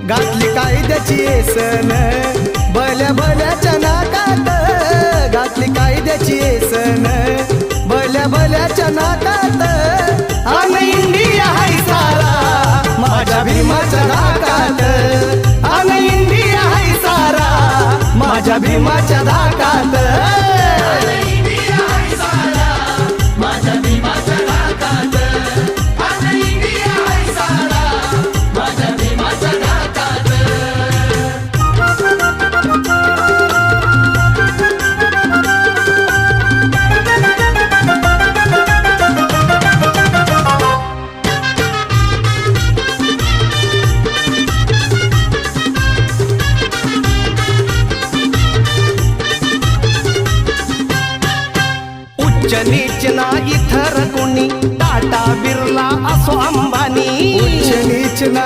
घातली कायद्याची येसन भल्या भल्याच्या नाकात, घातली कायद्याची येसन भल्या भल्याच्या नाकात. अन इंडिया हाय सारा माझ्या भीमाच्या धाकात, अन इंडिया हाय सारा माझ्या भीमाच्या धाकात. उच्च नीच ना इथर कोणी, टाटा बिर्ला असो अंबानी. उच्च नीच ना